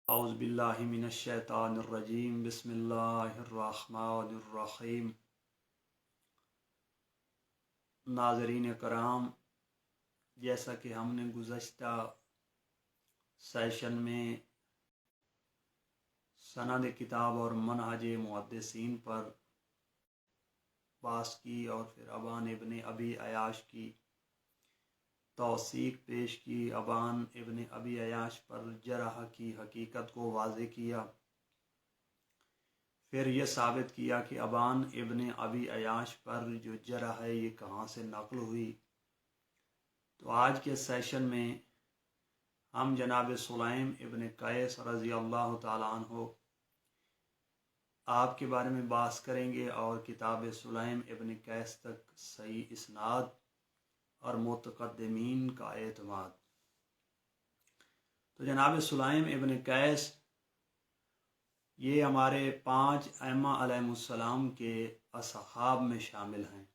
اعوذ باللہ من الشیطان الرجیم بسم اللہ الرحمن الرحیم۔ ناظرین کرام، جیسا کہ ہم نے گزشتہ سیشن میں سند کتاب اور منہج محدثین پر بحث کی اور پھر ابان ابن ابی عیاش کی توثیق پیش کی، ابان ابن ابی عیاش پر جرح کی حقیقت کو واضح کیا، پھر یہ ثابت کیا کہ ابان ابن ابی عیاش پر جو جرح ہے یہ کہاں سے نقل ہوئی۔ تو آج کے سیشن میں ہم جناب سلیم ابن قیس رضی اللہ تعالیٰ عنہ آپ کے بارے میں بحث کریں گے اور کتاب سلیم ابن قیس تک صحیح اسناد اور متقدمین کا اعتماد۔ تو جناب سلیم ابن قیس یہ ہمارے 5 ائمہ علیہم السلام کے اصحاب میں شامل ہیں۔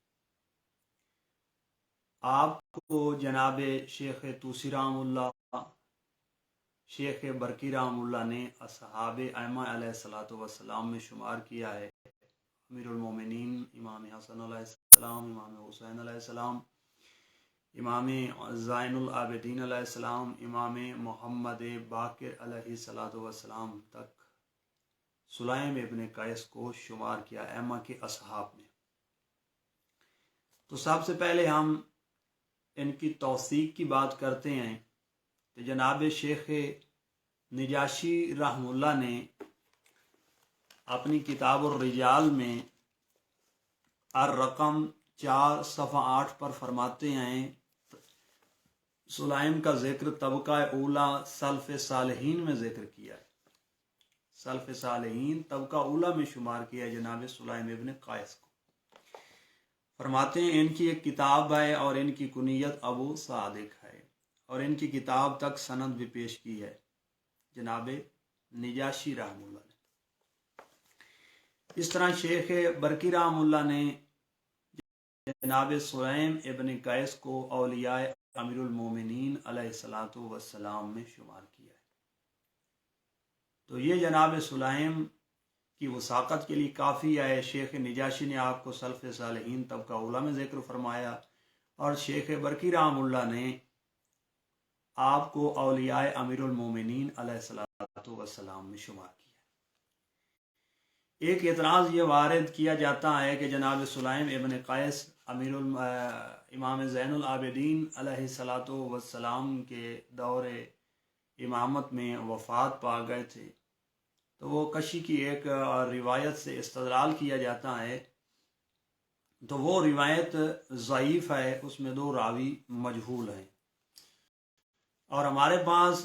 آپ کو جناب شیخ توسی رحمہ اللہ، شیخ برکی رحمہ اللہ نے اصحاب ائمہ علیہ السلام میں شمار کیا ہے۔ امیر المومنین امام حسن علیہ السلام، امام حسین علیہ السلام، امام زین العابدین علیہ السلام، امام محمد باقر علیہ السلام تک سلیم ابن قیس کو شمار کیا ائمہ کے اصحاب میں۔ تو سب سے پہلے ہم ان کی توثیق کی بات کرتے ہیں۔ تو جناب شیخ نجاشی رحمہ اللہ نے اپنی کتاب الرجال میں الرقم 4 صفحہ 8 پر فرماتے ہیں، سلیم کا ذکر طبقہ اولا سلف صالحین میں ذکر کیا ہے، سلف صالحین طبقہ اولا میں شمار کیا ہے جناب سلیم ابن قیس کو۔ فرماتے ہیں ان کی ایک کتاب ہے اور ان کی کنیت ابو صادق ہے، اور ان کی کتاب تک سند بھی پیش کی ہے جناب نجاشی رحمہ اللہ نے۔ اس طرح شیخ برکی رحمہ اللہ نے جناب سلیم ابن قیس کو اولیاء امیر المومنین علیہ السلام میں شمار کیا ہے۔ تو یہ جناب سلیم کی وثاقت کے لیے کافی ہے۔ شیخ نجاشی نے آپ کو سلف صالحین طبقہ اولا میں ذکر فرمایا، اور شیخ برکی رحمہ اللہ نے آپ کو اولیاء امیر المومنین علیہ السلام میں شمار کیا۔ ایک اعتراض یہ وارد کیا جاتا ہے کہ جناب سلیم ابن قیس امام زین العابدین علیہ السلام کے دور امامت میں وفات پا گئے تھے، تو وہ کشی کی ایک روایت سے استدلال کیا جاتا ہے، تو وہ روایت ضعیف ہے، اس میں 2 راوی مجہول ہیں، اور ہمارے پاس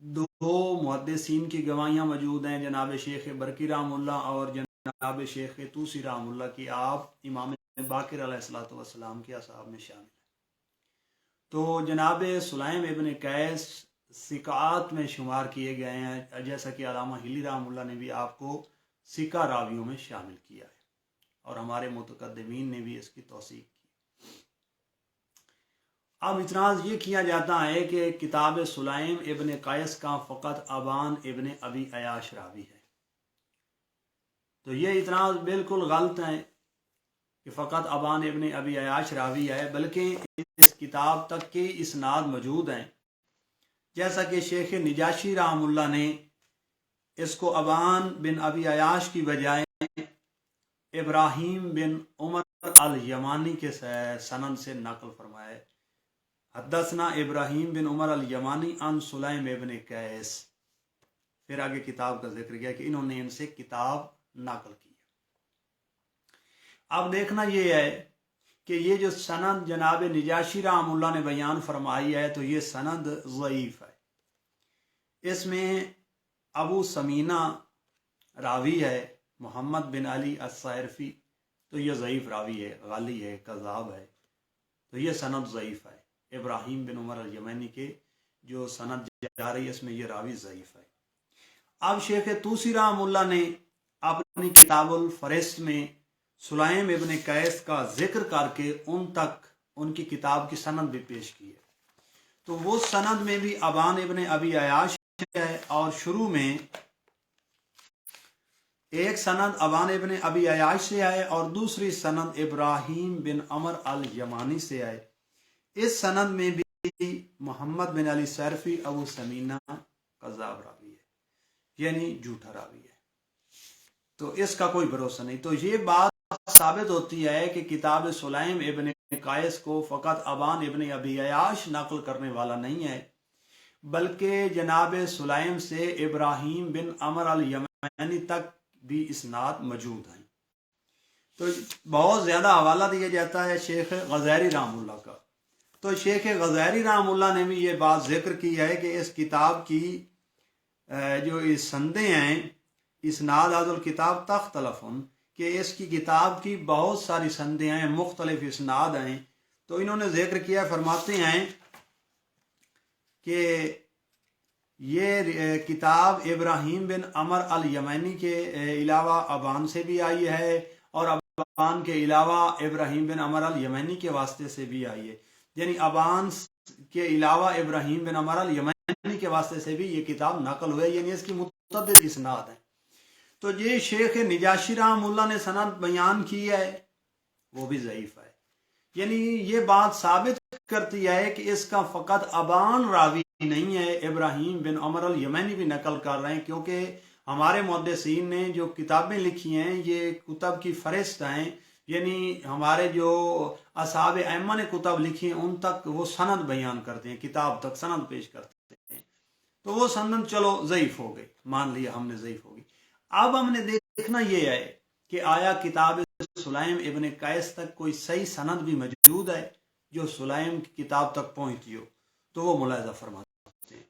2 محدثین کی گواہیاں موجود ہیں، جناب شیخ برکی رحمہ اللہ اور جناب شیخ توسی رحمہ اللہ کی آپ امام باقر علیہ السلام کے اصحاب میں شامل ہیں۔ تو جناب سلیم ابن قیس ثقات میں شمار کیے گئے ہیں، جیسا کہ علامہ ہلی رحمہ اللہ نے بھی آپ کو ثقہ راویوں میں شامل کیا ہے، اور ہمارے متقدمین نے بھی اس کی توثیق کی۔ اب اعتراض یہ کیا جاتا ہے کہ کتاب سلیم ابن قیس کا فقط ابان ابن ابی عیاش راوی ہے۔ تو یہ اعتراض بالکل غلط ہے کہ فقط ابان ابن ابی عیاش راوی ہے، بلکہ اس کتاب تک کے اسناد موجود ہیں، جیسا کہ شیخ نجاشی رحمہ اللہ نے اس کو ابان بن ابی عیاش کی بجائے ابراہیم بن عمر الیمانی کے سند سے نقل فرمایا ہے۔ حدثنا ابراہیم بن عمر الیمانی عن سلیم ابن قیس، پھر آگے کتاب کا ذکر کیا کہ انہوں نے ان سے کتاب نقل کی۔ اب دیکھنا یہ ہے کہ یہ جو سند جناب نجاشی رحمہ اللہ نے بیان فرمائی ہے، تو یہ سند ضعیف ہے۔ اس میں ابو سمینہ راوی ہے، محمد بن علی الصائرفی، تو یہ ضعیف راوی ہے، غالی ہے، کذاب ہے، تو یہ سند ضعیف ہے۔ ابراہیم بن عمر الیمانی کے جو سند جا رہی ہے اس میں یہ راوی ضعیف ہے۔ اب شیخ توسی رحمہ اللہ نے اپنی کتاب الفہرست میں سلیم ابن قیس کا ذکر کر کے ان تک ان کی کتاب کی سند بھی پیش کی ہے، تو وہ سند میں بھی ابان ابن ابی عیاش ہے اور شروع میں ایک سند ابان ابن ابی عیاش سے آئے اور دوسری سند ابراہیم بن عمر الیمانی سے آئے. اس سند میں بھی محمد بن علی سیرفی ابو سمینہ کذاب راوی ہے، یعنی جھوٹا راوی ہے، تو اس کا کوئی بھروسہ نہیں. تو یہ بات ثابت ہوتی ہے کہ کتاب سلیم ابن قیس کو فقط ابان ابن ابی عیاش نقل کرنے والا نہیں ہے، بلکہ جناب سلیم سے ابراہیم بن عمر الیمانی تک بھی اسناد موجود ہیں. تو بہت زیادہ حوالہ دیا جاتا ہے شیخ غزیری رحمہ اللہ کا. تو شیخ غزیری رحمہ اللہ نے بھی یہ بات ذکر کی ہے کہ اس کتاب کی جو سندیں ہیں، اسناد الکتاب تختلف، کہ اس کی کتاب کی بہت ساری سندیں ہیں، مختلف اسناد ہیں. تو انہوں نے ذکر کیا، فرماتے ہیں کہ یہ کتاب ابراہیم بن عمر الیمانی کے علاوہ ابان سے بھی آئی ہے، اور ابان کے علاوہ ابراہیم بن عمر الیمانی کے واسطے سے بھی آئی ہے، یعنی ابان کے علاوہ ابراہیم بن عمر الیمانی کے واسطے سے بھی یہ کتاب نقل ہوئے، یعنی اس کی متعدد اسناد ہیں. تو یہ شیخ نجاشی رحمہ اللہ نے سند بیان کی ہے، وہ بھی ضعیف ہے. یعنی یہ بات ثابت کرتی ہے کہ اس کا فقط ابان راوی نہیں ہے، ابراہیم بن عمر الیمانی بھی نقل کر رہے ہیں، کیونکہ ہمارے محدثین نے جو کتابیں لکھی ہیں یہ کتب کی فہرست ہیں، یعنی ہمارے جو اصحاب ائمہ نے کتب لکھی ہیں ان تک وہ سند بیان کرتے ہیں، کتاب تک سند پیش کرتے ہیں. تو وہ سند چلو ضعیف ہو گئی، مان لیا ہم نے ضعیف ہوگی. اب ہم نے دیکھنا یہ ہے کہ آیا کتاب سلیم ابن قیس تک کوئی صحیح سند بھی موجود ہے جو سلیم کی کتاب تک پہنچتی ہو. تو وہ ملاحظہ فرماتے ہیں.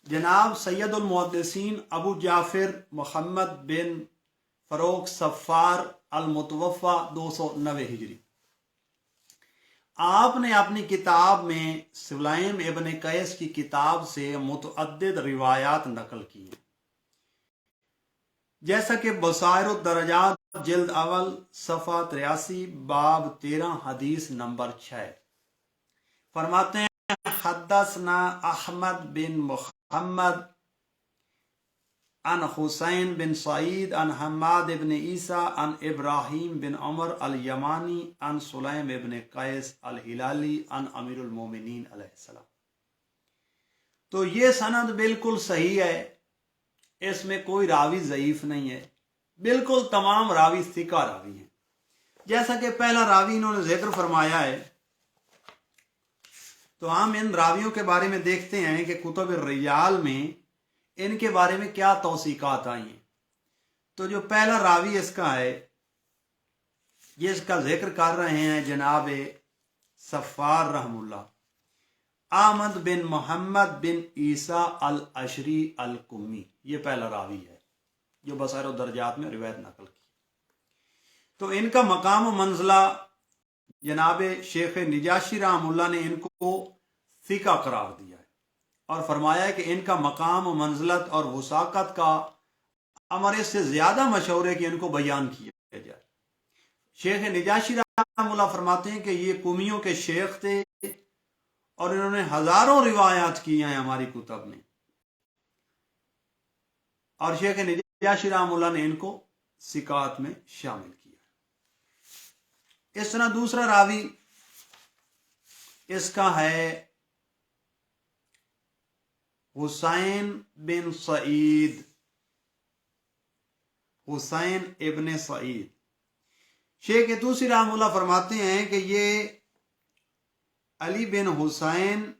جناب سید المحدثین ابو جعفر محمد بن فروخ صفار المتوفا 290 ہجری، آپ نے اپنی کتاب میں سلیم ابن قیس کی کتاب سے متعدد روایات نقل کی ہیں، جیسا کہ بصائر الدرجات جلد اول صفحہ 83 باب 13 حدیث نمبر 6. فرماتے ہیں حدثنا احمد بن محمد عن حسین بن سعید عن حماد بن عیسیٰ عن ابراہیم بن عمر الیمانی عن سلیم ابن قیس الہلالی عن امیر المومنین علیہ السلام. تو یہ سند بالکل صحیح ہے، اس میں کوئی راوی ضعیف نہیں ہے، بالکل تمام راوی ثقہ راوی ہیں. جیسا کہ پہلا راوی انہوں نے ذکر فرمایا ہے، تو ہم ان راویوں کے بارے میں دیکھتے ہیں کہ کتب الرجال میں ان کے بارے میں کیا توثیقات آئی ہیں. تو جو پہلا راوی اس کا ہے، یہ اس کا ذکر کر رہے ہیں جناب صفار رحم اللہ، احمد بن محمد بن عیسیٰ الاشری القمی، یہ پہلا راوی ہے جو بصائر الدرجات میں روایت نقل کی. تو ان کا مقام و منزلہ جناب شیخ نجاشی رحم اللہ نے ان کو ثقہ قرار دیا ہے اور فرمایا ہے کہ ان کا مقام و منزلت اور وثاقت کا امر اس سے زیادہ مشہور ہے کہ ان کو بیان کیا جائے. شیخ نجاشی رحمہ اللہ فرماتے ہیں کہ یہ قمیوں کے شیخ تھے اور انہوں نے ہزاروں روایات کی ہیں ہماری کتب میں، اور شیخ نجاشی رحمہ اللہ نے ان کو ثقات میں شامل کیا. اس طرح دوسرا راوی اس کا ہے حسین بن سعید، حسین ابن سعید. شیخ توسی رحمہ اللہ فرماتے ہیں کہ یہ علی بن حسین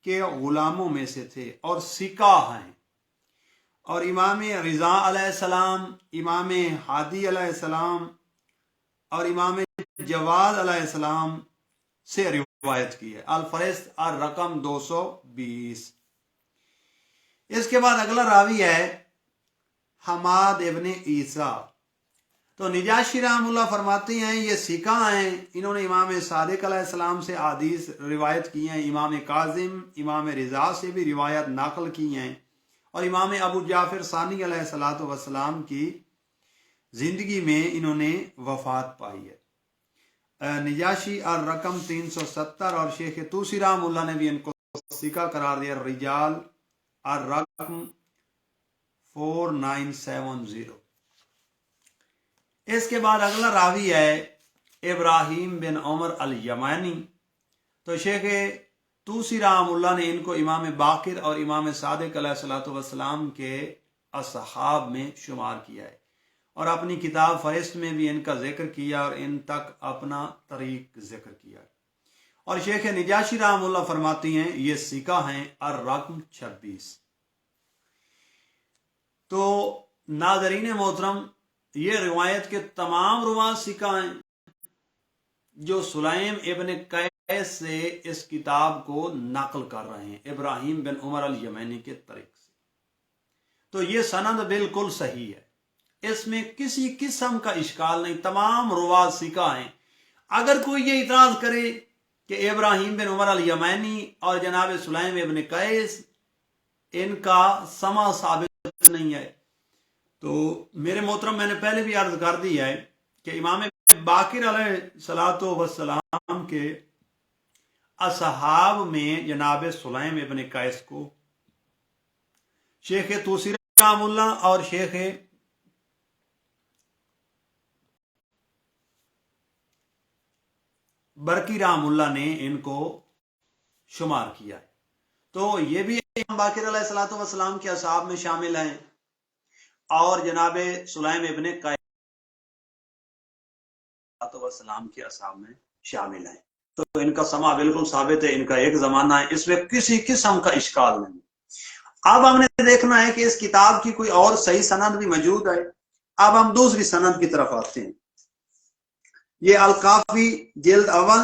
کے غلاموں میں سے تھے اور ثقہ ہیں، اور امام رضا علیہ السلام، امام ہادی علیہ السلام اور امام جواد علیہ السلام سے روایت کی ہے. الفہرست الرقم 220. اس کے بعد اگلا راوی ہے حماد ابن عیسیٰ. تو نجاشی رحم اللہ فرماتے ہیں یہ ثقہ ہیں، انہوں نے امام صادق علیہ السلام سے حدیث روایت کی ہیں، امام کاظم، امام رضا سے بھی روایت نقل کی ہیں، اور امام ابو جعفر ثانی علیہ السلام کی زندگی میں انہوں نے وفات پائی ہے۔ نجاشی الرقم 370 اور شیخ توسی رحمہ اللہ نے بھی ان کو ثقہ قرار دیا، رجال الرقم 4970۔ اس کے بعد اگلا راوی ہے ابراہیم بن عمر الیمانی۔ تو شیخ توسی رحمہ اللہ نے ان کو امام باقر اور امام صادق علیہ الصلوۃ والسلام کے اصحاب میں شمار کیا ہے، اور اپنی کتاب فہرست میں بھی ان کا ذکر کیا اور ان تک اپنا طریق ذکر کیا۔ اور شیخ نجاشی رحمہ اللہ فرماتی ہیں یہ ثقہ ہیں الرقم 26۔ تو ناظرین محترم، یہ روایت کے تمام رواة ثقہ ہیں جو سلیم ابن قیس سے اس کتاب کو نقل کر رہے ہیں ابراہیم بن عمر الیمانی کے طریق سے۔ تو یہ سند بالکل صحیح ہے، اس میں کسی قسم کا اشکال نہیں، تمام رواة ثقہ ہیں۔ اگر کوئی یہ اعتراض کرے کہ ابراہیم بن عمر الیمانی اور جناب سلیم ابن قیس ان کا سما ثابت نہیں ہے، تو میرے محترم میں نے پہلے بھی عرض کر دی ہے کہ امام باقر علیہ الصلوۃ والسلام کے اصحاب میں جناب سلیم ابن قیس کو شیخ توسی رحمہ اللہ اور شیخ برقی رحمہ اللہ نے ان کو شمار کیا ہے۔ تو یہ بھی امام باقر علیہ الصلوۃ والسلام کے اصحاب میں شامل ہیں اور جناب سلیم ابن قیس والسلام کے اصحاب میں شامل ہیں، تو ان کا سما بالکل ثابت ہے، ان کا ایک زمانہ ہے، اس میں کسی قسم کا اشکال نہیں۔ اب ہم نے دیکھنا ہے کہ اس کتاب کی کوئی اور صحیح سند بھی موجود ہے۔ اب ہم دوسری سند کی طرف آتے ہیں۔ یہ الکافی جلد اول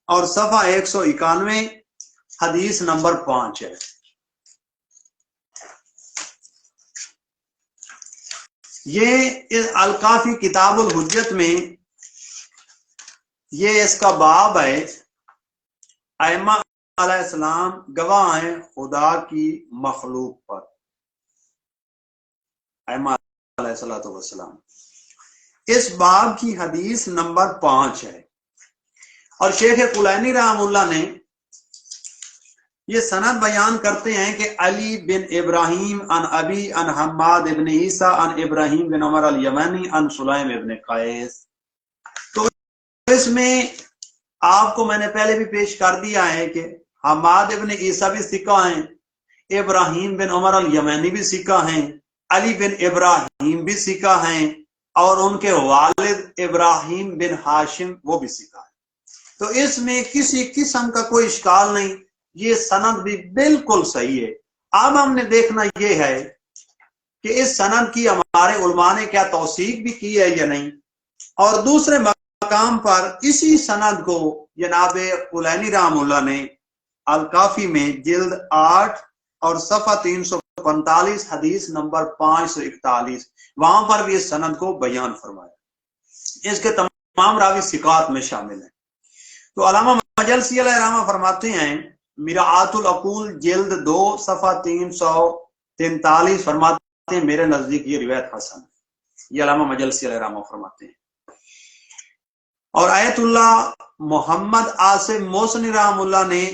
اور صفحہ 191 حدیث نمبر 5 ہے۔ یہ الکافی کتاب الحجت میں یہ اس کا باب ہے، ائمہ علیہ السلام گواہ ہیں خدا کی مخلوق پر، ائمہ علیہ السلام۔ اس باب کی حدیث نمبر 5 ہے، اور شیخ کلینی رحمہ اللہ نے یہ سند بیان کرتے ہیں کہ علی بن ابراہیم عن ابی عن حماد ابن عیسیٰ عن ابراہیم بن عمر الیمانی عن سلیم ابن قیس۔ تو اس میں آپ کو میں نے پہلے بھی پیش کر دیا ہے کہ حماد ابن عیسیٰ بھی ثقہ ہیں، ابراہیم بن عمر الیمانی بھی ثقہ ہیں، علی بن ابراہیم بھی ثقہ ہیں، اور ان کے والد ابراہیم بن ہاشم وہ بھی ثقہ ہیں۔ تو اس میں کسی قسم کا کوئی اشکال نہیں، یہ سند بھی بالکل صحیح ہے۔ اب ہم نے دیکھنا یہ ہے کہ اس سند کی ہمارے علماء نے کیا توثیق بھی کی ہے یا نہیں، اور دوسرے مقام پر اسی سند کو جناب کلینی رحمہ اللہ نے الکافی میں جلد 8 اور صفحہ 345 حدیث نمبر 541 وہاں پر بھی اس سند کو بیان فرمایا۔ اس کے تمام راوی ثقات میں شامل ہیں۔ تو علامہ مجلسی علیہ رحمہ فرماتے ہیں، میرعات العقول جلد 2 صفحہ 343 فرماتے ہیں میرے نزدیک یہ روایت حسن ہے۔ یہ علامہ مجلسی علیہ رحمہ فرماتے ہیں۔ اور آیت اللہ محمد عاصم موسنی رحمہ اللہ نے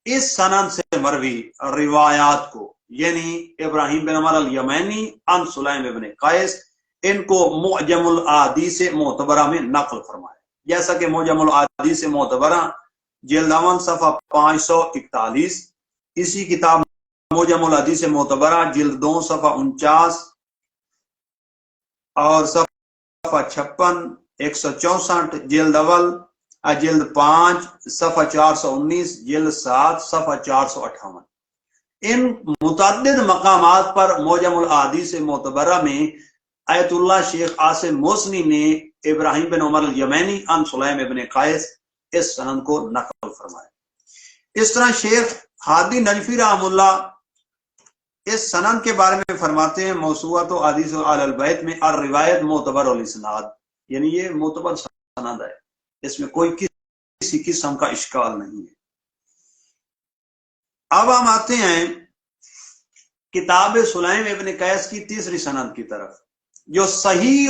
اس سند سے مروی روایات کو، یعنی ابراہیم بن عمر الیمانی عن سلیم ابن قیس، ان کو معجم الاحادیث معتبرہ میں نقل فرمایا، جیسا کہ معجم الاحادیث معتبرہ جلد اول صفحہ 541، اسی کتاب معجم الاحادیث معتبرہ جلد 2 صفحہ 49 اور صفحہ 56، 164 جلد اول جلد 5 صفحہ 419، جلد 7 صفحہ 458، ان متعدد مقامات پر معجم الاحادیث معتبرہ میں آیت اللہ شیخ عاصم موسنی نے ابراہیم بن عمر الیمانی عن سلیم ابن قیس اس سند کو نقل فرمایا۔ اس طرح شیخ ہادی نجفی رحمہ اللہ اس سند کے بارے میں فرماتے ہیں، موسوعۃ احادیث اہل البیت میں الروایت معتبر الاسناد، یعنی یہ معتبر سند ہے، اس میں کوئی کسی قسم کا اشکال نہیں ہے۔ اب ہم آتے ہیں کتاب سلیم ابن قیس کی تیسری سند کی طرف، جو صحیح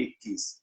21।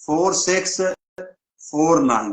4649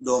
2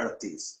38।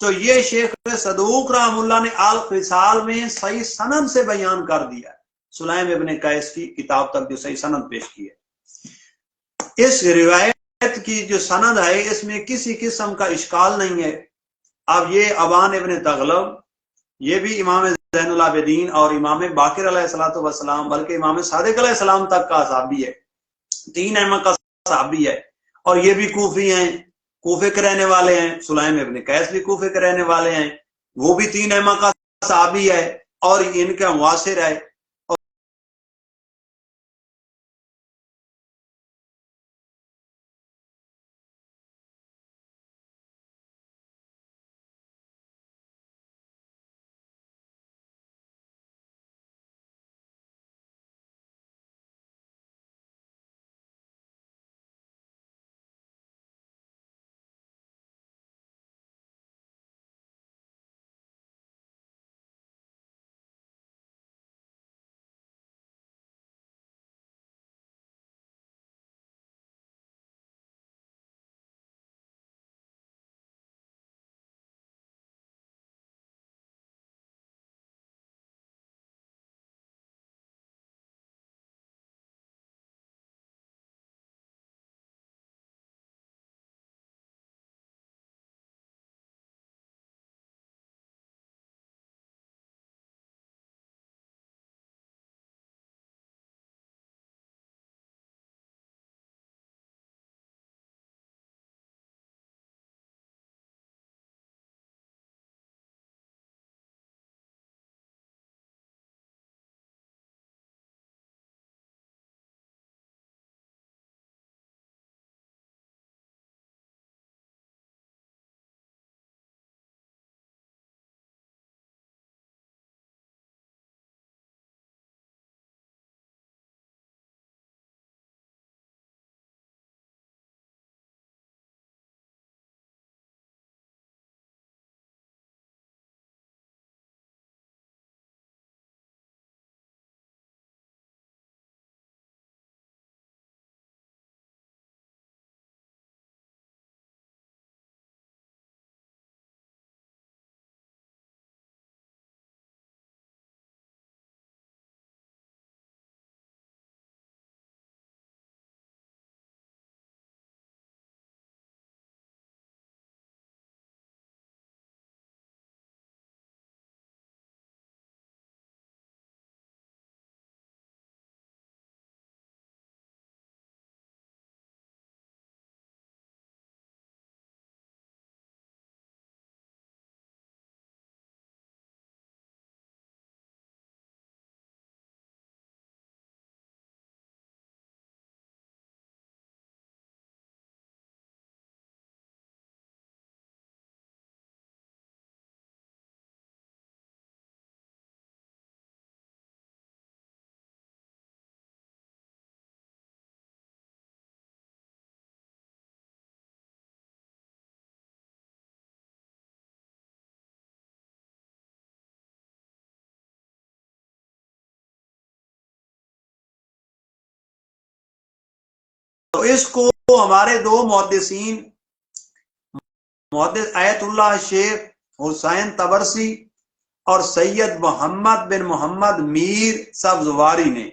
تو یہ شیخ صدوق رحم اللہ نے الخصال میں صحیح سند سے بیان کر دیا ہے، سلیم ابن قیس کی کتاب تک جو صحیح سند پیش کی ہے۔ اس روایت کی جو سند ہے اس میں کسی قسم کا اشکال نہیں ہے۔ اب یہ ابان ابن تغلب یہ بھی امام زین العابدین اور امام باقر علیہ السلام بلکہ امام صادق علیہ السلام تک کا صحابی ہے، 3 ائمہ کا صحابی ہے، اور یہ بھی کوفی ہیں، کوفے کے رہنے والے ہیں۔ سلیم ابن قیس بھی کوفے کے رہنے والے ہیں، وہ بھی 3 ائمہ کا صحابی ہے اور ان کا معاصر ہے۔ تو اس کو ہمارے 2 محدثین محدث آیت اللہ شیخ حسین تبرسی اور سید محمد بن محمد میر سبزواری نے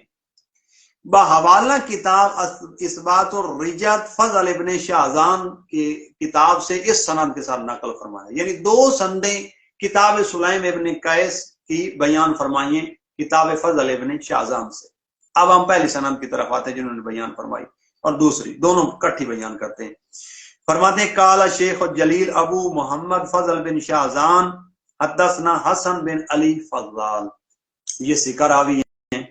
بحوالہ کتاب اثبات الرجت فضل ابن شاہزان کی کتاب سے اس سند کے ساتھ نقل فرمایا، یعنی 2 سندیں کتاب سلیم ابن قیس کی بیان فرمائیں کتاب فضل ابن شاہزان سے۔ اب ہم پہلی سند کی طرف آتے ہیں جنہوں نے بیان فرمائی، اور دوسری دونوں کٹھی بیان کرتے ہیں۔ فرماتے ہیں قال شیخ الجلیل ابو محمد فضل بن شاہزان حدثنا حسن بن علی فضال، یہ سکر راوی ہیں،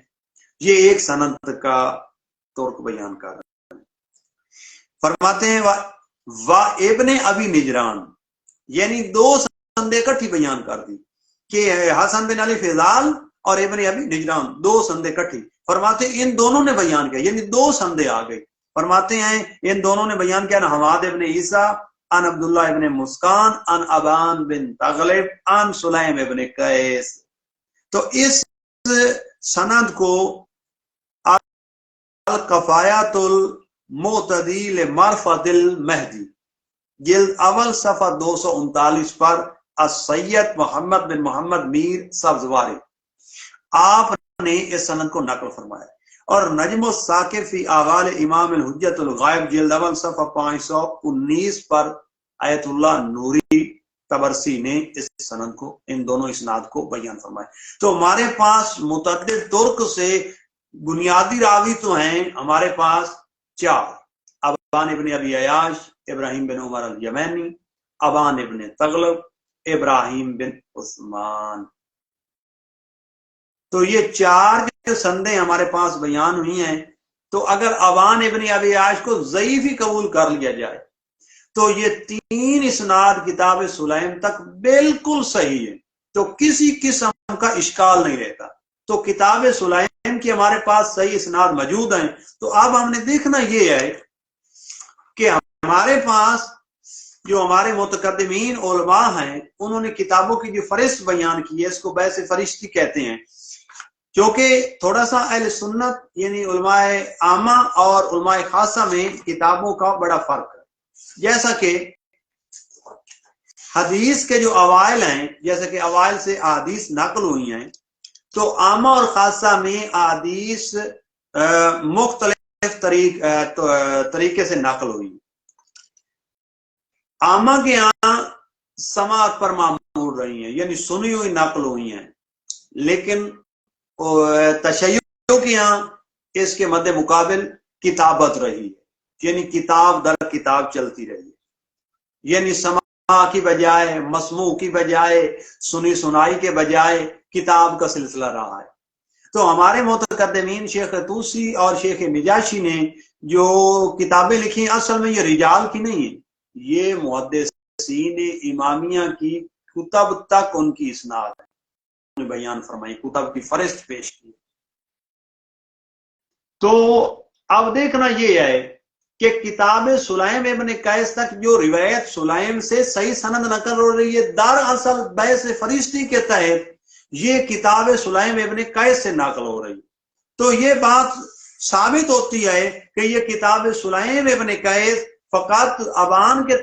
یہ ایک سند کا ترک بیان کر رہے ہیں۔ فرماتے ہیں و ابن ابی نجران، یعنی 2 سندیں کٹھی بیان کر دی کہ حسن بن علی فضال اور ابن ابی نجران 2 سندیں کٹھی۔ فرماتے ہیں ان دونوں نے بیان کیا، یعنی 2 سندیں آ گئی۔ فرماتے ہیں ان دونوں نے بیان کیا حماد ابن عیسیٰ ان عبداللہ ابن مسکان ان ابان بن تغلب ان سلیم ابن قیس۔ تو اس سند کو الکفایات المعتدی لمعرفت المہدی جلد اول صفحہ 239 پر السید محمد بن محمد میر سبزواری، آپ نے اس سند کو نقل فرمایا۔ اور نجم الثاقب فی اعوال امام الحجت الغائب جلد اول صفحہ 519 پر آیت اللہ نوری تبرسی نے اس سند کو، ان دونوں اسناد کو بیان فرمایا۔ تو ہمارے پاس متعدد ترک سے بنیادی راوی تو ہیں ہمارے پاس 4، ابان ابن ابی عیاش، ابراہیم بن عمر الیمینی، ابان ابن تغلب، ابراہیم بن عثمان۔ تو یہ 4 جو سندیں ہمارے پاس بیان ہوئی ہیں، تو اگر ابان ابن ابی عیاش کو ضعیف ہی قبول کر لیا جائے تو یہ 3 اسناد کتاب سلیم تک بالکل صحیح ہے، تو کسی قسم کا اشکال نہیں رہتا۔ تو کتاب سلیم کی ہمارے پاس صحیح اسناد موجود ہیں۔ تو اب ہم نے دیکھنا یہ ہے کہ ہمارے پاس جو ہمارے متقدمین علماء ہیں انہوں نے کتابوں کی جو فہرست بیان کی ہے اس کو بحث فرشتی کہتے ہیں، کیونکہ تھوڑا سا اہل سنت یعنی علماء عامہ اور علماء خاصہ میں کتابوں کا بڑا فرق ہے۔ جیسا کہ حدیث کے جو اوائل ہیں، جیسا کہ اوائل سے احادیث نقل ہوئی ہیں، تو عامہ اور خاصہ میں احادیث مختلف طریقے سے نقل ہوئی۔ عامہ کے یہاں سماعت پر معمول رہی ہیں، یعنی سنی ہوئی نقل ہوئی ہیں، لیکن تشیع کے یہاں اس کے مد مقابل کتابت رہی ہے، یعنی کتاب در کتاب چلتی رہی ہے، یعنی سماع کی بجائے، مسموع کی بجائے، سنی سنائی کے بجائے کتاب کا سلسلہ رہا ہے۔ تو ہمارے متقدمین شیخ طوسی اور شیخ نجاشی نے جو کتابیں لکھی ہیں اصل میں یہ رجال کی نہیں ہیں، یہ محدثین امامیہ کی کتب تک ان کی اسناد ہے، بیان فرمائی، کتب کی فہرست پیش کی۔ تو اب دیکھنا یہ ہے کہ کتاب سلیم ابن قیس تک جو روایت سلیم سے صحیح سند نقل ہو رہی ہے، دراصل بحث فرشتی کے تحت یہ کتاب سلیم ابن قیس سے نقل ہو رہی ہے۔ تو یہ بات ثابت ہوتی ہے کہ یہ کتاب سلیم ابن قیس فقط ابان کے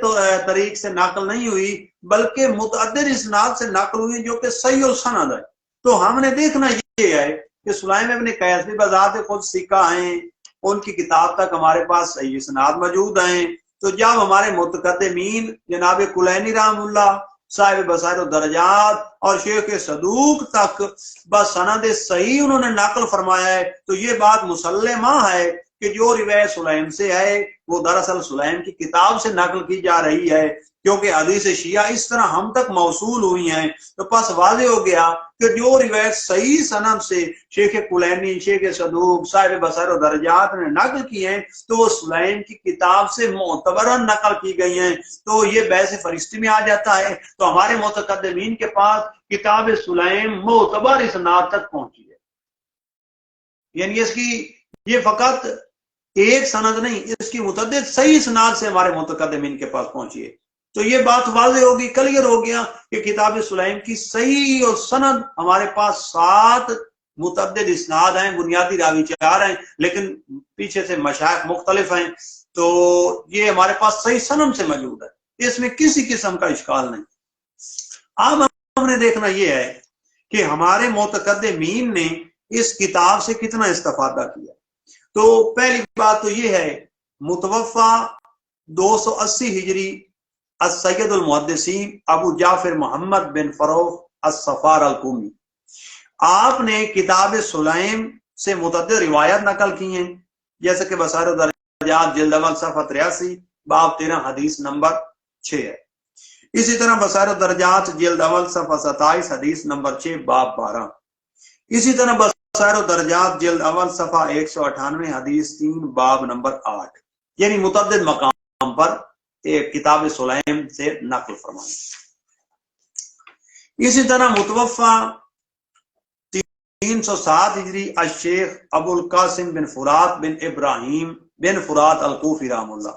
طریق سے نقل نہیں ہوئی بلکہ متعدد اسناد سے نقل ہوئی جو کہ صحیح السند ہے۔ تو ہم نے دیکھنا یہ ہے کہ سلیم ابن قیس بھی بذات خود ثقہ ہیں، ان کی کتاب تک ہمارے پاس صحیح اسناد موجود ہیں۔ تو جب ہمارے متقدمین جناب کلینی رحم اللہ، صاحب بصائر الدرجات اور شیخ صدوق تک بس سند صحیح انہوں نے نقل فرمایا ہے، تو یہ بات مسلمہ ہے کہ جو روایت سلیم سے ہے وہ دراصل سلیم کی کتاب سے نقل کی جا رہی ہے، کیونکہ حدیث شیعہ اس طرح ہم تک موصول ہوئی ہیں۔ تو پس واضح ہو گیا کہ جو روایت صحیح سند سے شیخ کلینی، شیخ صدوق، صاحب بصائر و درجات نے نقل کی ہیں تو وہ سلیم کی کتاب سے معتبراً نقل کی گئی ہیں، تو یہ بحث فرشتی میں آ جاتا ہے۔ تو ہمارے متقدمین کے پاس کتاب سلیم معتبر اسناد تک پہنچی ہے، یعنی اس کی یہ فقط ایک سند نہیں، اس کی متعدد صحیح اسناد سے ہمارے متقدمین کے پاس پہنچی ہے۔ تو یہ بات واضح ہوگی، کلیئر ہو گیا کہ کتاب سلیم کی صحیح اور سند ہمارے پاس 7 متعدد اسناد ہیں، بنیادی راوی 4 ہیں، لیکن پیچھے سے مشائخ مختلف ہیں، تو یہ ہمارے پاس صحیح سند سے موجود ہے، اس میں کسی قسم کا اشکال نہیں۔ اب ہم نے دیکھنا یہ ہے کہ ہمارے متقدمین نے اس کتاب سے کتنا استفادہ کیا۔ تو پہلی بات تو یہ ہے، متوفہ 280 ہجری السید المحدثین ابو جعفر محمد بن فروخ الصفار القومی، آپ نے کتاب سلیم سے متعدد روایات نقل کی ہیں، جیسے کہ بصائر الدرجات جلد اول صفحہ 83 باب 13 حدیث نمبر 6 ہے۔ اسی طرح بصائر الدرجات جلد اول صفحہ 27 حدیث نمبر 6 باب 12۔ اسی طرح بصائر الدرجات جلد اول صفحہ 198 حدیث 3 باب نمبر 8، یعنی متعدد مقام پر کتاب سلیم سے نقل فرمائی۔ اسی طرح متوفہ 307 ہجری الشیخ ابو القاسم بن فرات بن ابراہیم بن فرات الکوفی رحم اللہ،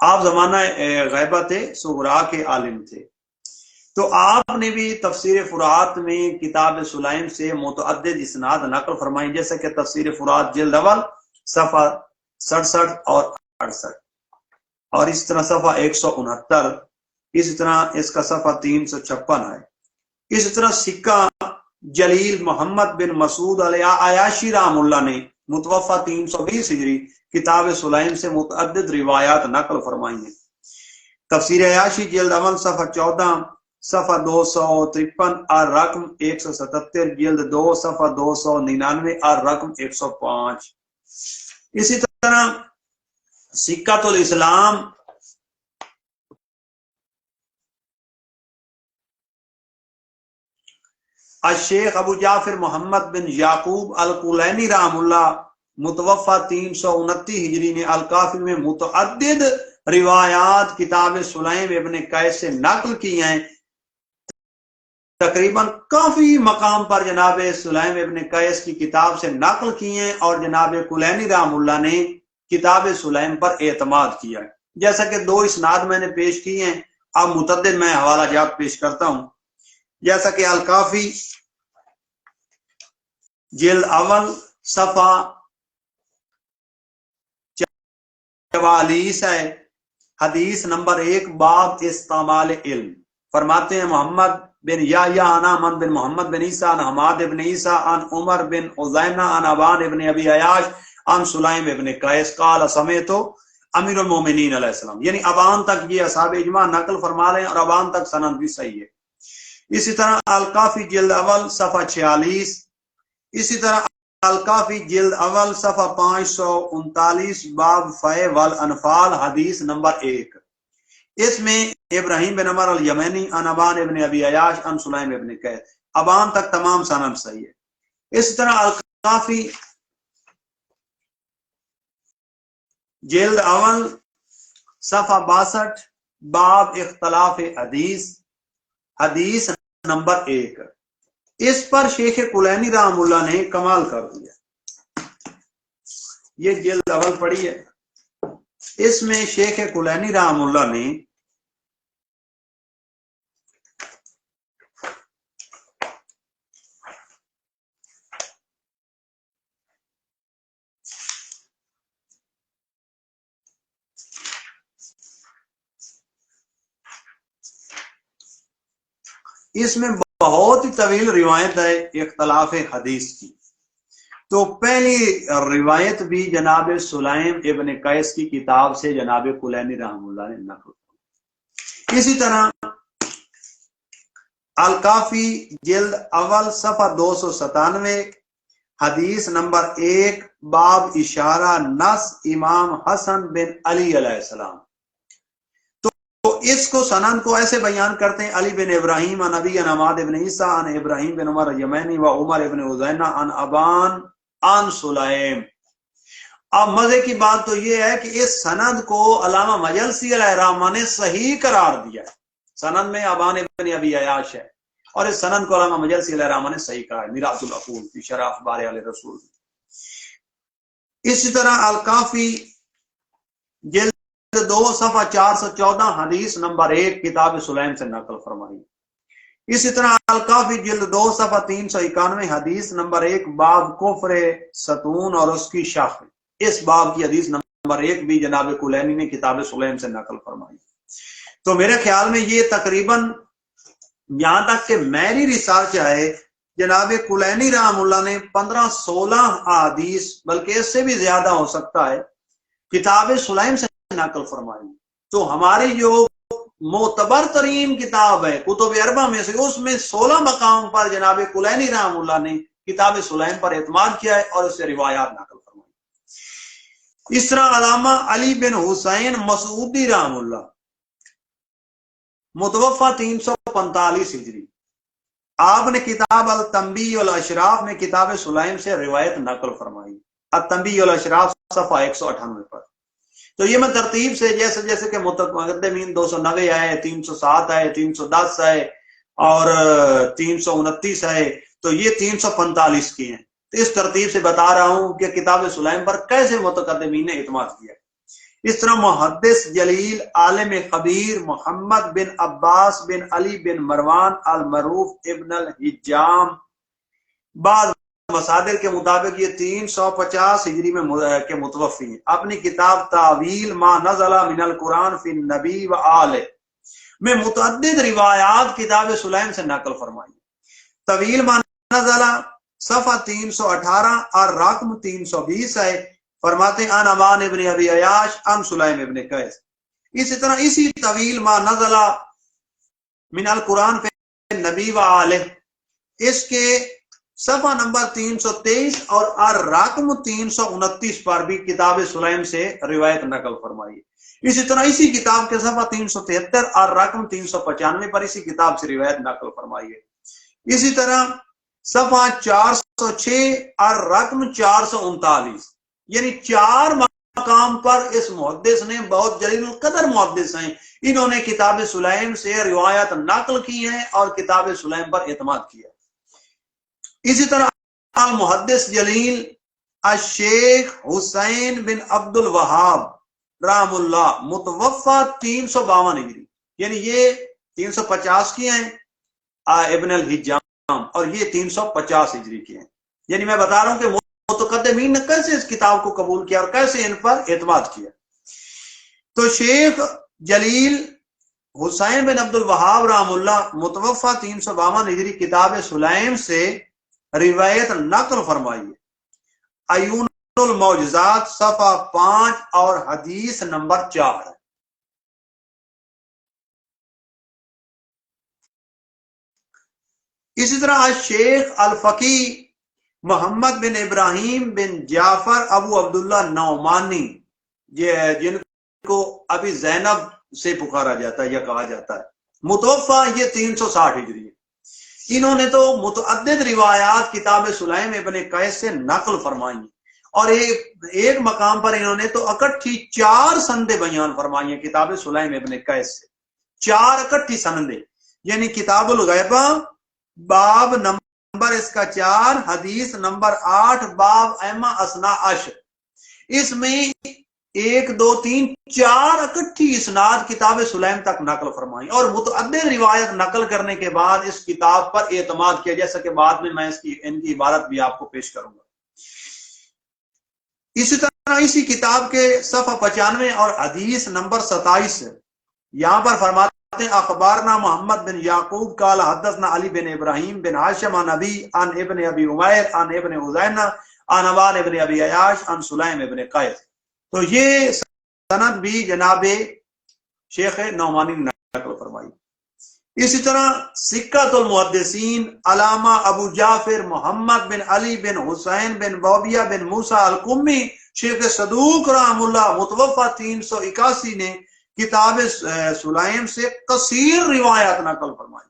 آپ زمانہ غیبہ تھے، صغرا کے عالم تھے، تو آپ نے بھی تفسیر فرات میں کتاب سلیم سے متعدد اسناد نقل فرمائیں، جیسا کہ تفسیر فرات جلد اول صفحہ 67 اور 68، اور اس طرح صفحہ 169 اسی طرح اس کا صفحہ 356 ہے۔ اسی طرح سکہ جلیل محمد بن مسعود عیاشی رحم اللہ نے متوفہ 320 ہجری کتاب سلیم سے متعدد روایات نقل فرمائی ہیں۔ تفسیر عیاشی جلد اول صفحہ 14 صفحہ 253 اور رقم 177، جلد 2 صفحہ 299 اور رقم 105۔ اسی طرح سکۃ الاسلام الشیخ ابو جعفر محمد بن یعقوب الکلینی رحم اللہ متوفہ 329 ہجری نے الکافی میں متعدد روایات کتاب سلیم ابن قیس سے نقل کی ہیں۔ تقریباً کافی مقام پر جناب سلیم ابن قیس کی کتاب سے نقل کی ہیں اور جناب کلینی رحم اللہ نے کتاب سلیم پر اعتماد کیا ہے۔ جیسا کہ 2 اسناد میں نے پیش کی ہیں، اب متعدد میں حوالہ جات پیش کرتا ہوں۔ جیسا کہ الکافی جلد اول صفحہ 44 ہے، حدیث نمبر 1 باب استعمال علم، فرماتے ہیں محمد بن یحییٰ عن احمد بن محمد بن عیسیٰ عن حماد بن عیسیٰ عن عمر بن عزینہ عن ابان ابن ابی عیاش عن سلیم ابن قیس قال سمعت امیر المومنین علیہ السلام، یعنی ابان تک یہ اصحاب اجماع نقل فرما رہے ہیں اور ابان تک سند بھی صحیح ہے۔ اسی طرح الکافی جلد اول صفحہ 46، اسی طرح الکافی جلد اول صفحہ 539 باب فے والانفال حدیث نمبر 1، اس میں ابراہیم بن عمر الیمینی عن ابان ابن ابی عیاش عن سلیم ابن قیس، ابان تک تمام سند صحیح ہے۔ اسی طرح الکافی جلد اول صفحہ 62 باب اختلاف حدیث حدیث نمبر 1، اس پر شیخ کلینی رحم اللہ نے کمال کر دیا۔ یہ جلد اول پڑھی ہے، اس میں شیخ کلینی رحم اللہ نے اس میں بہت ہی طویل روایت ہے اختلاف حدیث کی۔ تو پہلی روایت بھی جناب سلیم ابن قیس کی کتاب سے جناب کلینی رحم اللہ نے نقل کی۔ اسی طرح الکافی جلد اول صفحہ 297 حدیث نمبر 1 باب اشارہ نص امام حسن بن علی علیہ السلام، تو اس کو سنن کو ایسے بیان کرتے ہیں علی بن ابراہیم عن ابی عن حماد بن عیسیٰ عن ابراہیم بن عمر الیمینی و عمر ابن عزینہ عن ابان عن سلیم۔ اب مزے کی بات تو یہ ہے کہ اس سند کو علامہ مجلسی علیہ الرحمہ نے صحیح قرار دیا ہے۔ سند میں ابان ابن ابی عیاش ہے اور اس سند کو علامہ مجلسی علیہ الرحمہ نے صحیح قرار دیا، میراث العقول فی شرح اخبار علی رسول۔ اسی طرح الکافی جلد 2 صفحہ 414 حدیث نمبر 1 کتاب سلیم سے نقل فرمائی۔ اسی طرح الکافی جلد 2 صفحہ 391 حدیث نمبر 1 باب کفر ستون اور اس کی شاخ، اس باب کی حدیث نمبر 1 بھی جناب کلینی نے کتاب سلیم سے نقل فرمائی۔ تو میرے خیال میں یہ تقریباً یہاں تک کہ میری ریسرچ ہے، جناب کلینی رحم اللہ نے 15-16 احادیث بلکہ اس سے بھی زیادہ ہو سکتا ہے کتاب سلیم سے نقل فرمائی۔ تو ہماری جو معتبر ترین کتاب ہے کتب اربعہ میں سے، اس میں 16 مقام پر جناب کلینی رحم اللہ نے کتاب سلیم پر اعتماد کیا ہے اور اس سے روایات نقل فرمائی۔ اس طرح علامہ علی بن حسین مسعودی رحم اللہ متوفہ 345 ہجری، آپ نے کتاب التنبیہ والاشراف میں کتاب سلیم سے روایت نقل فرمائی، التنبیہ والاشراف صفحہ 198 پر۔ تو یہ میں ترتیب سے جیسے جیسے کہ متقدمین 290 ہے، 307 ہے، 310 ہے اور 329 ہے، تو یہ 345 کی ہیں۔ تو اس ترتیب سے بتا رہا ہوں کہ کتاب سلیم پر کیسے متقدمین نے اعتماد کیا۔ اس طرح محدث جلیل عالم خبیر محمد بن عباس بن علی بن مروان المعروف ابن الحجام، بعض مصادر کے مطابق یہ 350 ہجری میں کے متوفی ہیں، اپنی کتاب تعویل ما نزل من القرآن فی النبی و آلہ میں متعدد روایات کتاب سلیم سے نقل فرمائی. طویل ما نزلہ صفحہ 318 اور رقم 320 ہے. فرماتے ان ابان ابن ابی عیاش ان سلیم ابن قیس. اسی طرح اسی طویل ما نزلہ من القرآن پہ نبی و آلہ، اس کے صفحہ نمبر 323 اور رقم 329 پر بھی کتاب سلیم سے روایت نقل فرمائی. اسی طرح اسی کتاب کے صفحہ 373 اور رقم 395 پر اسی کتاب سے روایت نقل فرمائی ہے. اسی طرح صفحہ 406 اور رقم 439، یعنی 4 مقام پر اس محدث نے، بہت جلیل القدر محدث ہیں، انہوں نے کتاب سلیم سے روایت نقل کی ہیں اور کتاب سلیم پر اعتماد کیا. اسی طرح المحدث جلیل الشیخ حسین بن عبد الوہاب رحم اللہ متوفہ 352 ہجری، یعنی یہ 350 کی ہیں ابن الحجام اور یہ 350 ہجری کی ہیں. یعنی میں بتا رہا ہوں کہ متقدمین نے کیسے اس کتاب کو قبول کیا اور کیسے ان پر اعتماد کیا. تو شیخ جلیل حسین بن عبد الوہاب رحم اللہ متوفہ 352 ہجری کتاب سلیم سے روایت نقل فرمائی. عیون المعجزات صفحہ 5 اور حدیث نمبر 4. اسی طرح شیخ الفقی محمد بن ابراہیم بن جعفر ابو عبداللہ نعمانی، جن کو ابھی زینب سے پکارا جاتا ہے یا کہا جاتا ہے، متوفہ یہ 360 ہجری ہے. انہوں نے تو متعدد روایات کتاب سلیم ابن قیس سے نقل فرمائی ہیں اور ایک مقام پر انہوں نے تو اکٹھی 4 سندیں بیان فرمائی ہیں کتاب سلیم ابن قیس سے. 4 اکٹھی سندیں، یعنی کتاب الغیبہ باب نمبر اس کا 4، حدیث نمبر 8 باب ایما اسنا عشر، اس میں 1 2 3 4 اکٹھی اسناد کتاب سلیم تک نقل فرمائی اور متعدد روایت نقل کرنے کے بعد اس کتاب پر اعتماد کیا، جیسا کہ بعد میں ان کی عبارت بھی آپ کو پیش کروں گا. اسی طرح اسی کتاب کے صفحہ 95 اور حدیث نمبر 27 یہاں پر فرماتے ہیں اخبارنا محمد بن یعقوب قال حدثنا علی بن ابراہیم بن ہاشم عن ابی عن ابن ابی عمیر عن ابن عزینہ عن ابان ابن ابی عیاش عن سلیم ابن قیس. تو یہ سند بھی جناب شیخ نعمانی نے نقل فرمائی. اسی طرح سکۃ المحدثین علامہ ابو جعفر محمد بن علی بن حسین بن بوبیہ بن موسیٰ القمی شیخ صدوق رحم اللہ متوفہ 381 نے کتاب سلیم سے کثیر روایات نقل فرمائی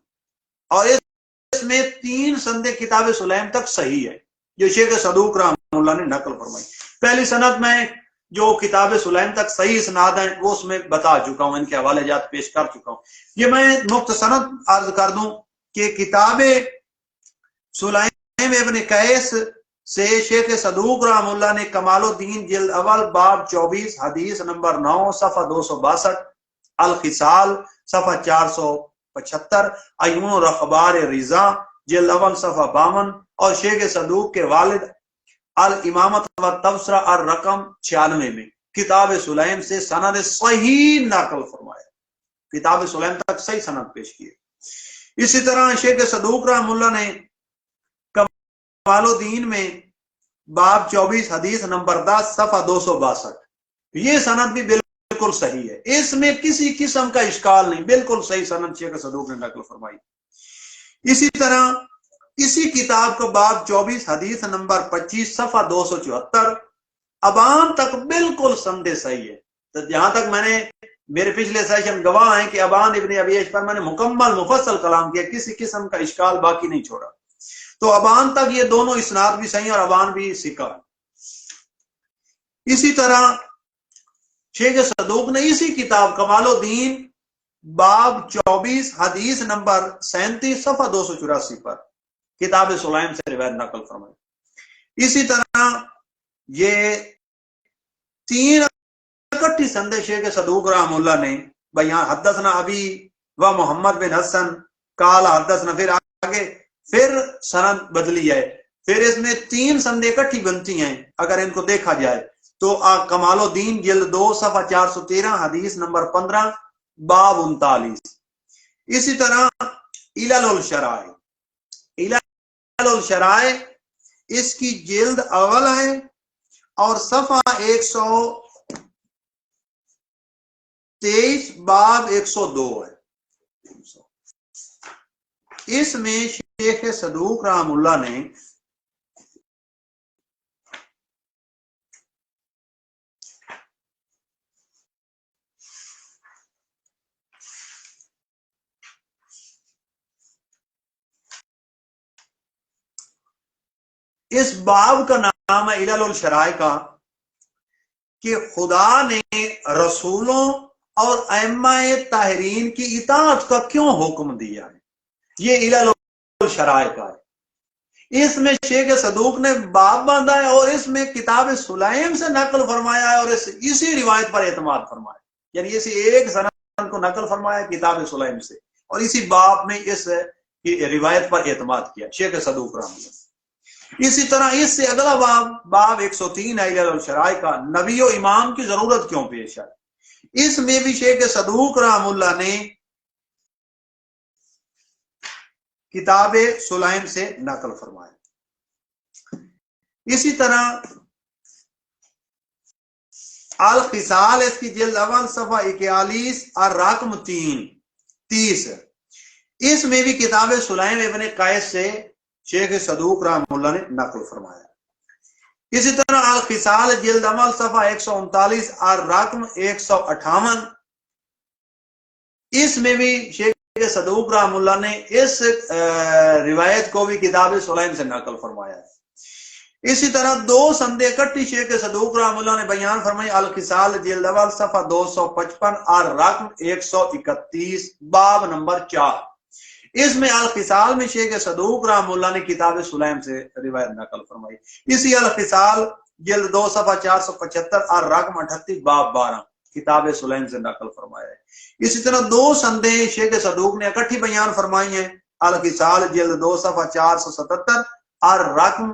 اور اس میں 3 سندیں کتاب سلیم تک صحیح ہے جو شیخ صدوق رحم اللہ نے نقل فرمائی. پہلی سند میں جو کتاب سلیم تک صحیح اسناد ہیں وہ اس میں بتا چکا ہوں، ان کے حوالے جات پیش کر چکا ہوں. یہ میں مختصراً عرض کر دوں کہ کتاب سلیم ابن قیس سے شیخ صدوق رحم اللہ نے کمال الدین جلد اول باب 24 حدیث نمبر 9 صفحہ 262، الخصال صفحہ 475، عیون الاخبار رضا جلد اول صفحہ 52 اور شیخ صدوق کے والد الامامت و تبصرہ الرقم 96 میں کتاب سلیم سے سند صحیح نقل فرمایا، کتاب سلیم تک صحیح سند پیش کیے. اسی طرح شیخ صدوق رحم اللہ نے کمال الدین میں باب 24 حدیث نمبر 10 صفحہ 262، یہ سند بھی بالکل صحیح ہے، اس میں کسی قسم کا اشکال نہیں، بالکل صحیح سند شیخ صدوق نے نقل فرمائی. اسی طرح اسی کتاب کو باب 24 حدیث نمبر 25 صفحہ 274 ابان تک بالکل سندے صحیح ہے. تو جہاں تک میں نے میرے پچھلے سیشن گواہ ہیں کہ ابان ابن ابی عیاش پر میں نے مکمل مفصل کلام کیا، کسی قسم کا اشکال باقی نہیں چھوڑا. تو ابان تک یہ دونوں اسناد بھی صحیح اور ابان بھی ثقہ. اسی طرح شیخ صدوق نے اسی کتاب کمال الدین باب 24 حدیث نمبر 37 صفحہ 284 پر کتاب سلیم سے روایت نقل فرمائی. اسی طرح یہ 3 اکٹھی سندیں شیخ صدوق رحم اللہ نے بیان حدثنا ابی و محمد بن حسن قال حدثنا، پھر آگے پھر سند بدلی ہے، پھر اس میں 3 سندیں اکٹھی بنتی ہیں. اگر ان کو دیکھا جائے تو کمال الدین جلد 2 صفحہ 413 حدیث نمبر 15 باب 39، اسی طرح علل الشرائع، علل الشرائع اس کی جلد اول ہے اور صفحہ 123 باب 102 ہے۔ اس میں شیخ صدوق رحم اللہ نے اس باب کا نام ہے علل الشرائع کا، کہ خدا نے رسولوں اور ائمہ طاہرین کی اطاعت کا کیوں حکم دیا ہے، یہ علل الشرائع کا ہے۔ اس میں شیخ صدوق نے باب باندھا ہے اور اس میں کتاب سلیم سے نقل فرمایا ہے اور اسی روایت پر اعتماد فرمایا، یعنی اسی ایک سند کو نقل فرمایا کتاب سلیم سے اور اسی باب میں اس کی روایت پر اعتماد کیا شیخ صدوق رحمہ اللہ۔ اسی طرح اس سے اگلا باب 103 ہے علل الشرائع کا، نبی و امام کی ضرورت کیوں پیش آئی۔ اس میں بھی شیخ صدوق رحمہ اللہ نے کتاب سلیم سے نقل فرمایا۔ اسی طرح الخصال اس کی جلد اول صفحہ 41 اور رقم 30، اس میں بھی کتاب سلیم ابن قیس سے شیخ صدوق رحمہ اللہ نے نقل فرمایا۔ اسی طرح الخصال جلد اول صفحہ 139 اور رقم 158، اس میں بھی شیخ صدوق رحمہ اللہ نے اس روایت کو بھی کتاب سلیم سے نقل فرمایا ہے۔ اسی طرح دو سندیں اکٹھی شیخ صدوق رحمہ اللہ نے بیان فرمائی، الخصال جلد اول صفحہ 255 اور رقم 131 باب نمبر 4۔ اس میں الخصال میں شیخ صدوق رحمہ اللہ نے کتاب سلیم سے روایت نقل فرمائی۔ اسی الخصال جلد 2 صفحہ 475 اور رقم 38 باب 12 کتاب سلیم سے نقل فرمایا ہے۔ اسی طرح دو سندیں شیخ صدوق نے اکٹھی بیان فرمائی ہیں، الخصال جلد 2 صفحہ 477 اور رقم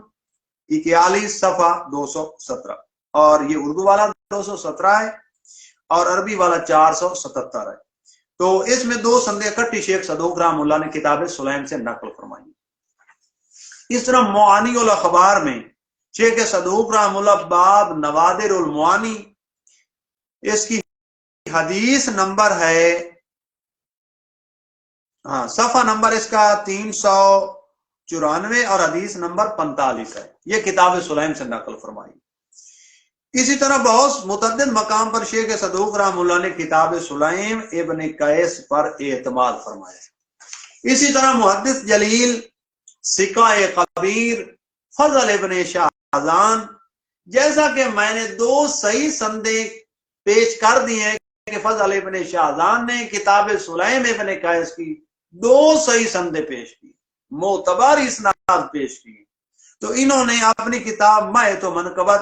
41 صفحہ 217، اور یہ اردو والا 217 ہے اور عربی والا 477 ہے۔ تو اس میں دو سندیں اکٹھی شیخ صدوق رحمہ اللہ نے کتاب سلیم سے نقل فرمائی۔ اس طرح معانی الاخبار میں شیخ صدوق رحمہ اللہ باب نوادر المعانی، اس کی حدیث نمبر ہے صفحہ نمبر اس کا 394 اور حدیث نمبر 45 ہے، یہ کتاب سلیم سے نقل فرمائی۔ اسی طرح بہت متعدد مقام پر شیخ صدوق رحمہ اللہ نے کتاب سلیم ابن قیس پر اعتماد فرمایا۔ اسی طرح محدث جلیل ثقہ کبیر فضل ابن شاہزان، جیسا کہ میں نے دو صحیح سندیں پیش کر دی ہیں کہ فضل ابن شاہزان نے کتاب سلیم ابن قیس کی دو صحیح سندیں پیش کی، معتبر اسناد پیش کی، تو انہوں نے اپنی کتاب مائت و منقبت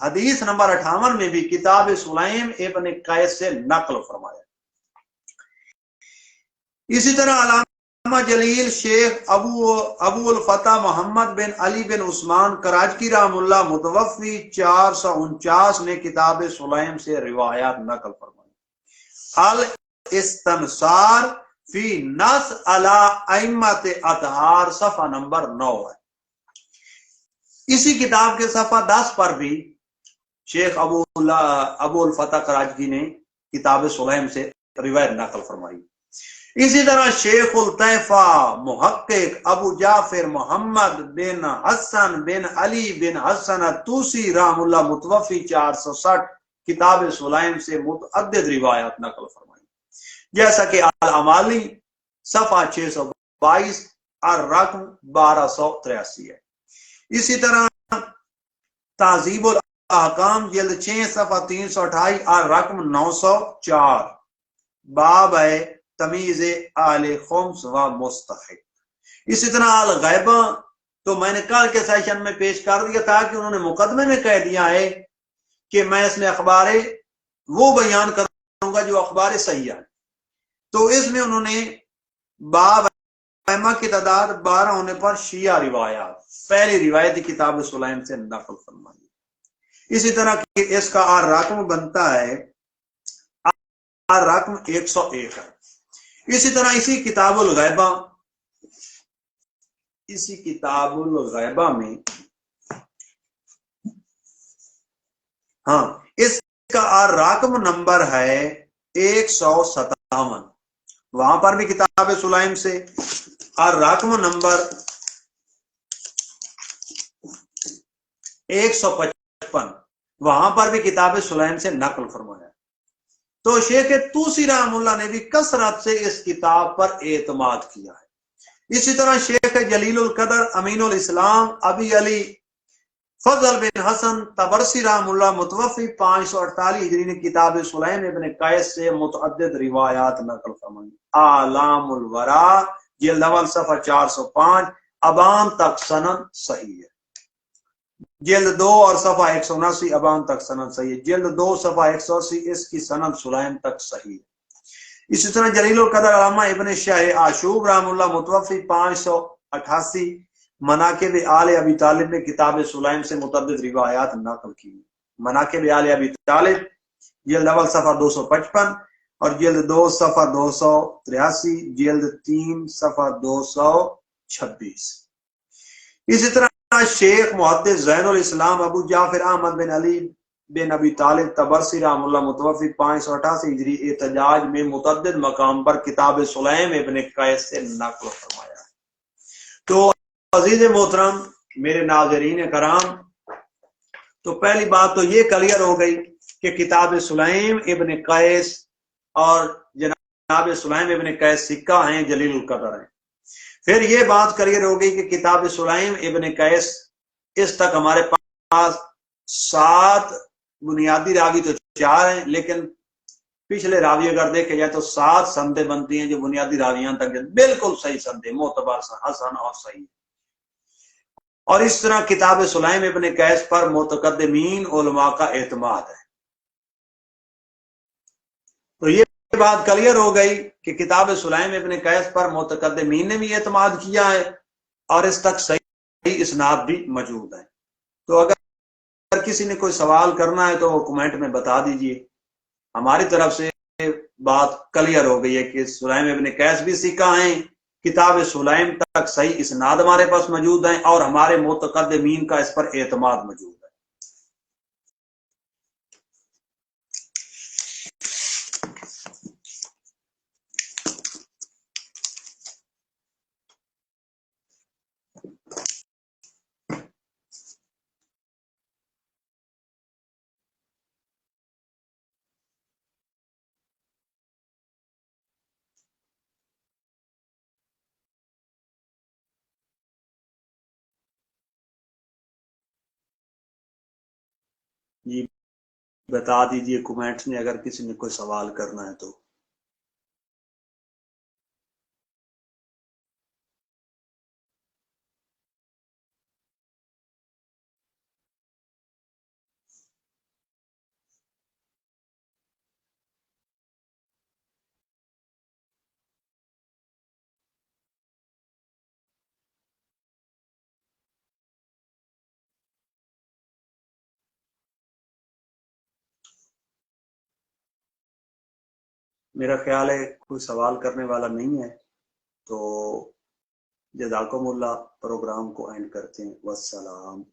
حدیث نمبر 58 میں بھی کتاب سلیم ابن قیس سے نقل فرمایا۔ اسی طرح علامہ جلیل شیخ ابو الفتح محمد بن علی بن عثمان کراچی رحم اللہ متوفی 449 نے کتاب سلیم سے روایات نقل فرمائی۔ الاستنصار فی نص علی ائمۃ اطہار صفحہ نمبر 9 ہے۔ اسی کتاب کے صفحہ 10 پر بھی شیخ ابو الفتح کراچی نے کتاب سلیم سے روایت نقل فرمائی۔ اسی طرح شیخ الطیفہ محقق ابو جعفر محمد بن حسن بن علی بن حسن الطوسی رحم اللہ متوفی 460 کتاب سلیم سے متعدد روایات نقل فرمائی، جیسا کہ العمالی صفحہ 622 اور رقم 1283 ہے۔ اسی طرح تہذیب الاحکام جلد 6 صفحہ 328 اور رقم 904 باب ہے تمیز اہل خمس و مستحق۔ اسی طرح الغیبہ تو میں نے کل کے سیشن میں پیش کر دیا تھا کہ انہوں نے مقدمے میں کہہ دیا ہے کہ میں اس میں اخبار وہ بیان کروں گا جو اخبار صحیح ہے، تو اس میں انہوں نے باب ائمہ کی تعداد 12 ہونے پر شیعہ روایات پہلی روایت کتاب سلیم سے نقل فرمائی۔ اسی طرح اس کا رقم بنتا ہے رقم 101 ہے۔ اسی طرح اسی کتاب الغیبہ میں ہاں اس کا رقم نمبر ہے 157. وہاں پر بھی کتاب سلیم سے اور رقم نمبر 155 وہاں پر بھی کتاب سلیم سے نقل فرمایا. تو شیخ طوسی رحم اللہ نے بھی کثرت سے اس کتاب پر اعتماد کیا ہے. اسی طرح شیخ جلیل القدر امین الاسلام ابی علی فضل بن حسن تبرسی رحم اللہ متوفی 548 ہجری نے کتاب سلیم ابن قیس سے متعدد روایات نقل فرمائی. اعلام الورا جلد اول صفحہ 405 ابان تک سند صحیح ہے. جلد 2 اور صفحہ 179 ابان تک سند صحیح ہے. جلد 2 صفحہ 180 اس کی سند سلیم تک صحیح ہے. اسی طرح جلیل القدر علامہ ابن شاہ آشوب رحم اللہ متوفی 588 مناقب آل ابی طالب نے کتاب سلیم سے متعدد روایات نقل کی. مناقب آل ابی طالب جلد اول صفحہ 255 اور جلد 2 صفحہ 283 جلد 3 صفحہ 226. اسی طرح شیخ محدث زین الاسلام ابو جعفر احمد بن علی بن ابی طالب تبرسی رحم اللہ متوفی 588 ہجری احتجاج میں متعدد مقام پر کتاب سلیم ابن قیس سے نقل فرمایا. تو عزیز محترم میرے ناظرین کرام، تو پہلی بات تو یہ کلیئر ہو گئی کہ کتاب سلیم ابن قیس اور جناب سلیم ابن قیس سکہ ہیں، جلیل القدر ہیں. پھر یہ بات کلیئر ہو گئی کہ کتاب سلیم ابن قیس اس تک ہمارے پاس 7 بنیادی راوی تو 4 ہیں، لیکن پچھلے راوی اگر دیکھے جائے تو 7 سندیں بنتی ہیں جو بنیادی راویان تک بالکل صحیح سندیں، معتبر حسن اور صحیح. اور اس طرح کتاب سلیم ابن قیس پر متقدمین علماء کا اعتماد ہے. تو یہ بات کلیئر ہو گئی کہ کتاب سلیم ابن قیس پر متقدمین نے بھی اعتماد کیا ہے اور اس تک صحیح اسناد بھی موجود ہے. تو اگر کسی نے کوئی سوال کرنا ہے تو وہ کمنٹ میں بتا دیجئے. ہماری طرف سے بات کلیئر ہو گئی ہے کہ سلیم ابن قیس بھی سکہ ہیں، کتاب سلیم تک صحیح اسناد ہمارے پاس موجود ہیں اور ہمارے متقدمین کا اس پر اعتماد موجود ہے. جی بتا دیجئے کمنٹس میں اگر کسی نے کوئی سوال کرنا ہے تو. میرا خیال ہے کوئی سوال کرنے والا نہیں ہے، تو جزاکم اللہ، پروگرام کو اینڈ کرتے ہیں. والسلام.